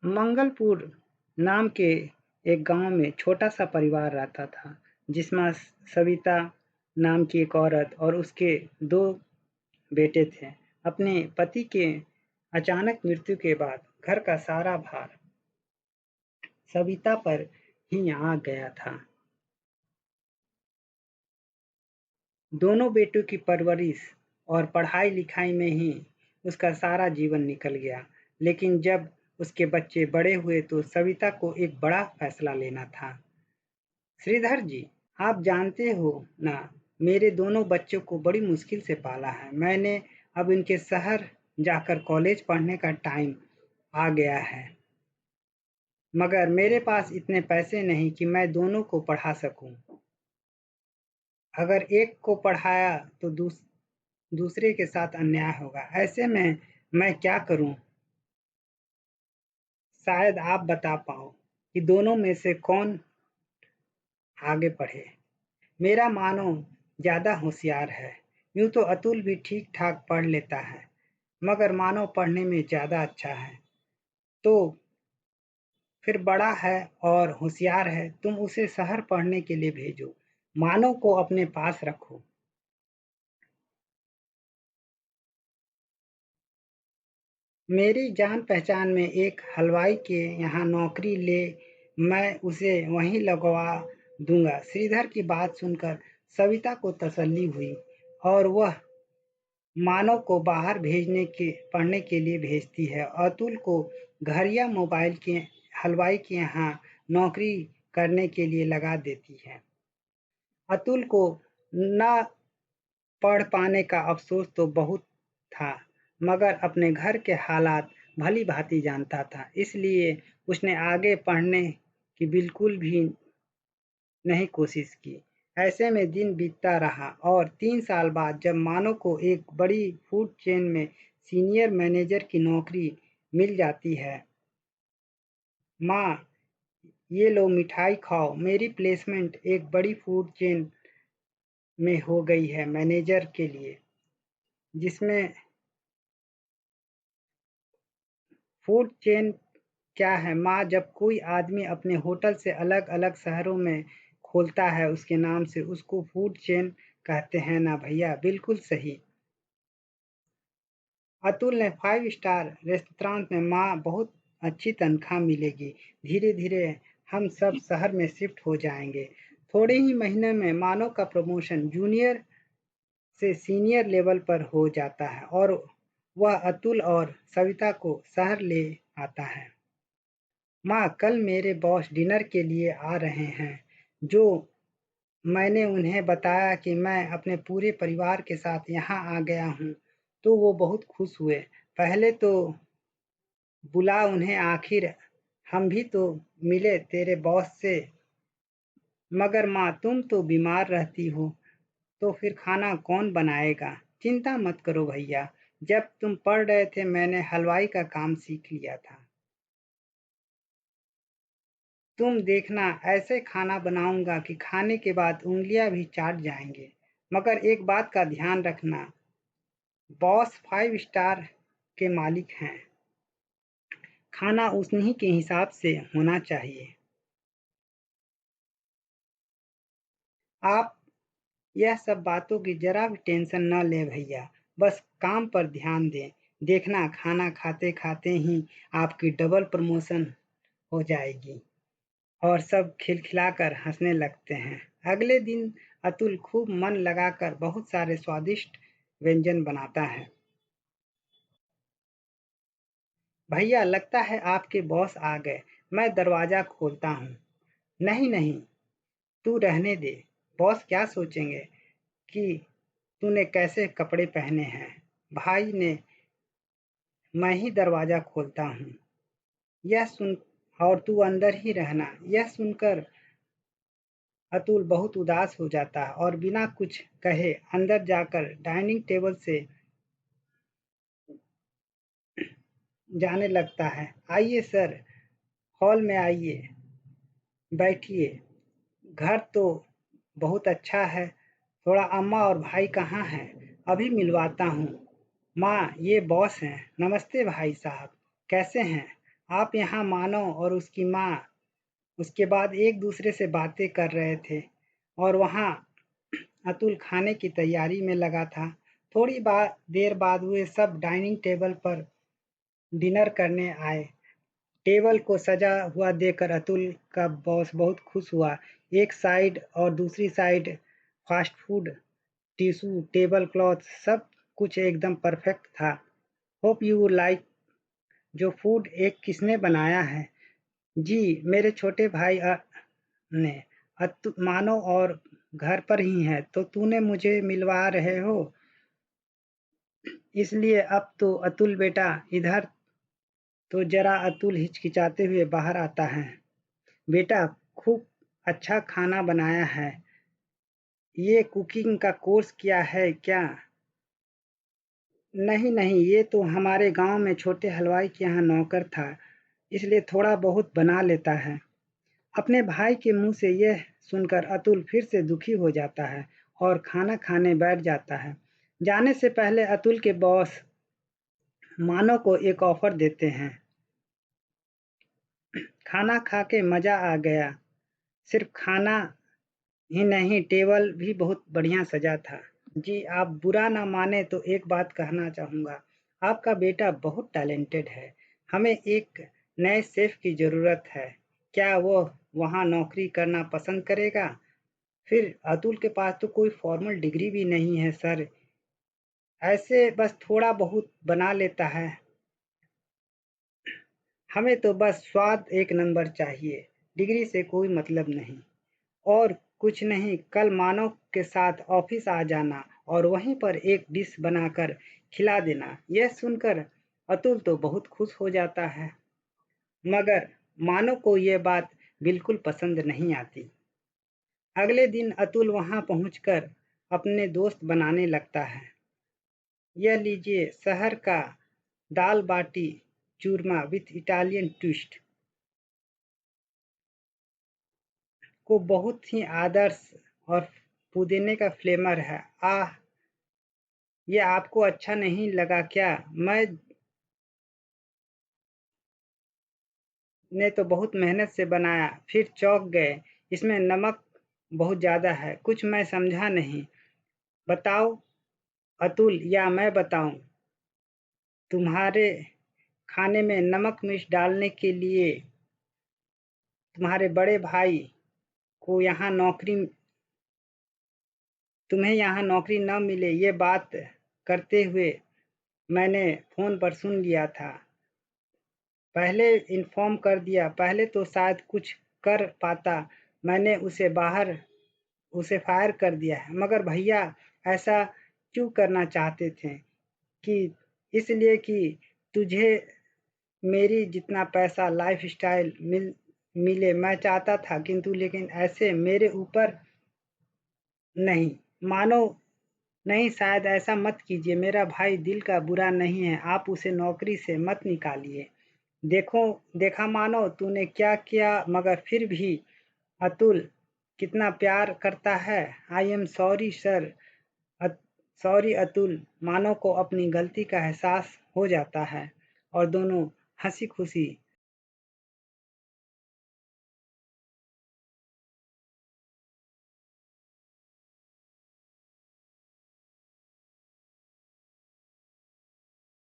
मंगलपुर नाम के एक गांव में छोटा सा परिवार रहता था, जिसमें सविता नाम की एक औरत और उसके दो बेटे थे। अपने पति के अचानक मृत्यु के बाद घर का सारा भार सविता पर ही आ गया था। दोनों बेटों की परवरिश और पढ़ाई लिखाई में ही उसका सारा जीवन निकल गया। लेकिन जब उसके बच्चे बड़े हुए तो सविता को एक बड़ा फैसला लेना था। श्रीधर जी, आप जानते हो ना, मेरे दोनों बच्चों को बड़ी मुश्किल से पाला है। मैंने अब इनके शहर जाकर कॉलेज पढ़ने का टाइम आ गया है, मगर मेरे पास इतने पैसे नहीं कि मैं दोनों को पढ़ा सकूं। अगर एक को पढ़ाया तो दूसरे के साथ अन्याय होगा। ऐसे में मैं क्या करूं? शायद आप बता पाओ कि दोनों में से कौन आगे पढ़े। मेरा मानो ज़्यादा होशियार है। यूँ तो अतुल भी ठीक-ठाक पढ़ लेता है, मगर मानो पढ़ने में ज़्यादा अच्छा है। तो फिर बड़ा है और होशियार है, तुम उसे शहर पढ़ने के लिए भेजो। मानो को अपने पास रखो। मेरी जान-पहचान में एक हलवाई के यहाँ नौकरी ले, मैं उसे वहीं लगवा दूँगा। श्रीधर की बात सुनकर सविता को तसल्ली हुई और वह मानव को बाहर पढ़ने के लिए भेजती है। अतुल को घर या मोबाइल के हलवाई के यहाँ नौकरी करने के लिए लगा देती है। अतुल को न पढ़ पाने का अफ़सोस तो बहुत था, मगर अपने घर के हालात भली-भाँति जानता था, इसलिए उसने आगे पढ़ने की बिल्कुल भी नहीं कोशिश की। ऐसे में दिन बीतता रहा और 3 साल बाद जब मानव को एक बड़ी फूड चेन में सीनियर मैनेजर की नौकरी मिल जाती है। माँ, ये लो मिठाई खाओ, मेरी प्लेसमेंट एक बड़ी फूड चेन में हो गई है मैनेजर के लिए, जिसमें फूड चेन क्या है माँ, जब कोई आदमी अपने होटल से अलग-अलग शहरों में खोलता है उसके नाम से, उसको फूड चेन कहते हैं ना भैया, बिल्कुल सही। अतुल ने 5 स्टार रेस्तरां में माँ, बहुत अच्छी तनख्वाह मिलेगी, धीरे-धीरे हम सब शहर में शिफ्ट हो जाएंगे। थोड़े ही महीने में मानव का प्रमोशन जूनियर से सीनियर लेवल पर हो जाता है और वह अतुल और सविता को शहर ले आता है। माँ, कल मेरे बॉस डिनर के लिए आ रहे हैं। जो मैंने उन्हें बताया कि मैं अपने पूरे परिवार के साथ यहाँ आ गया हूँ, तो वो बहुत खुश हुए। पहले तो बुला उन्हें, आखिर हम भी तो मिले तेरे बॉस से। मगर माँ, तुम तो बीमार रहती हो, तो फिर खाना कौन बनाएगा? चिंता मत करो भैया, जब तुम पढ़ रहे थे मैंने हलवाई का काम सीख लिया था। तुम देखना, ऐसे खाना बनाऊंगा कि खाने के बाद उँगलियां भी चाट जाएंगे। मगर एक बात का ध्यान रखना, बॉस 5 स्टार के मालिक हैं। खाना उन्हीं के हिसाब से होना चाहिए। आप यह सब बातों की जरा भी टेंशन न लें भैया, बस काम पर ध्यान दें। देखना, खाना खाते-खाते ही आपकी डबल प्रमोशन हो जाएगी और सब खिलखिलाकर हंसने लगते हैं। अगले दिन अतुल खूब मन लगाकर बहुत सारे स्वादिष्ट व्यंजन बनाता है। भैया, लगता है आपके बॉस आ गए। मैं दरवाज़ा खोलता हूँ। नहीं नहीं, तू रहने दे। बॉस क्या सोचेंगे कि तूने कैसे कपड़े पहने हैं। भाई ने, मैं ही दरवाज़ा खोलता हूँ। यह सुन और तू अंदर ही रहना। यह सुनकर अतुल बहुत उदास हो जाता है और बिना कुछ कहे अंदर जाकर डाइनिंग टेबल से जाने लगता है। आइए सर, हॉल में आइए, बैठिए। घर तो बहुत अच्छा है। थोड़ा अम्मा और भाई कहाँ हैं? अभी मिलवाता हूँ। माँ, ये बॉस हैं। नमस्ते भाई साहब, कैसे हैं? आप यहाँ मानव और उसकी माँ उसके बाद एक दूसरे से बातें कर रहे थे और वहाँ अतुल खाने की तैयारी में लगा था। देर बाद वे सब डाइनिंग टेबल पर डिनर करने आए। टेबल को सजा हुआ देखकर अतुल का बॉस बहुत खुश हुआ। एक साइड और दूसरी side fast food, tissue, table cloth सब कुछ एकदम परफेक्ट था। होप यू लाइक जो फूड एक किसने बनाया है? जी, मेरे छोटे भाई ने। मानो और घर पर ही है, तो तूने मुझे मिलवा रहे हो। इसलिए अब तो अतुल बेटा इधर तो जरा। अतुल हिचकिचाते हुए बाहर आता है। बेटा खूब अच्छा खाना बनाया है। ये कुकिंग का कोर्स किया है क्या? नहीं नहीं, ये तो हमारे गांव में छोटे हलवाई के यहाँ नौकर था, इसलिए थोड़ा बहुत बना लेता है। अपने भाई के मुंह से यह सुनकर अतुल फिर से दुखी हो जाता है और खाना खाने बैठ जाता है। जाने से पहले अतुल के बॉस मानव को एक ऑफर देते हैं। खाना खा के मजा आ गया। सिर्फ खाना ही नहीं, टेबल भी बहुत बढ़िया सजा था। जी, आप बुरा ना माने तो एक बात कहना चाहूँगा। आपका बेटा बहुत टैलेंटेड है। हमें एक नए शेफ की ज़रूरत है। क्या वो वहाँ नौकरी करना पसंद करेगा? फिर अतुल के पास तो कोई फॉर्मल डिग्री भी नहीं है सर। ऐसे बस थोड़ा बहुत बना लेता है। हमें तो बस स्वाद एक नंबर चाहिए। डिग्री से कोई मतलब नहीं। और कुछ नहीं, कल मानव के साथ ऑफिस आ जाना और वहीं पर एक डिश बनाकर खिला देना। यह सुनकर अतुल तो बहुत खुश हो जाता है, मगर मानव को यह बात बिल्कुल पसंद नहीं आती। अगले दिन अतुल वहां पहुंचकर अपने दोस्त बनाने लगता है। यह लीजिए शहर का दाल बाटी चूरमा विथ इटालियन ट्विस्ट को बहुत ही आदर्श और पुदीने का फ्लेवर है। आह, ये आपको अच्छा नहीं लगा क्या? मैं ने तो बहुत मेहनत से बनाया, फिर चौंक गए। इसमें नमक बहुत ज़्यादा है। कुछ मैं समझा नहीं। बताओ अतुल, या मैं बताऊं? तुम्हारे खाने में नमक मिर्च डालने के लिए तुम्हारे बड़े भाई को यहाँ नौकरी तुम्हें यहाँ नौकरी न मिले, ये बात करते हुए मैंने फ़ोन पर सुन लिया था। पहले इन्फॉर्म कर दिया, पहले तो शायद कुछ कर पाता। मैंने उसे फायर कर दिया है। मगर भैया ऐसा क्यों करना चाहते थे? कि इसलिए कि तुझे मेरी जितना पैसा लाइफस्टाइल मिले मैं चाहता था, किंतु लेकिन ऐसे मेरे ऊपर नहीं। मानो नहीं, शायद ऐसा मत कीजिए। मेरा भाई दिल का बुरा नहीं है, आप उसे नौकरी से मत निकालिए। देखो, देखा मानो तूने क्या किया। मगर फिर भी अतुल कितना प्यार करता है। I am sorry sir. Sorry Atul. Manav को अपनी गलती का एहसास हो जाता है और दोनों हंसी खुशी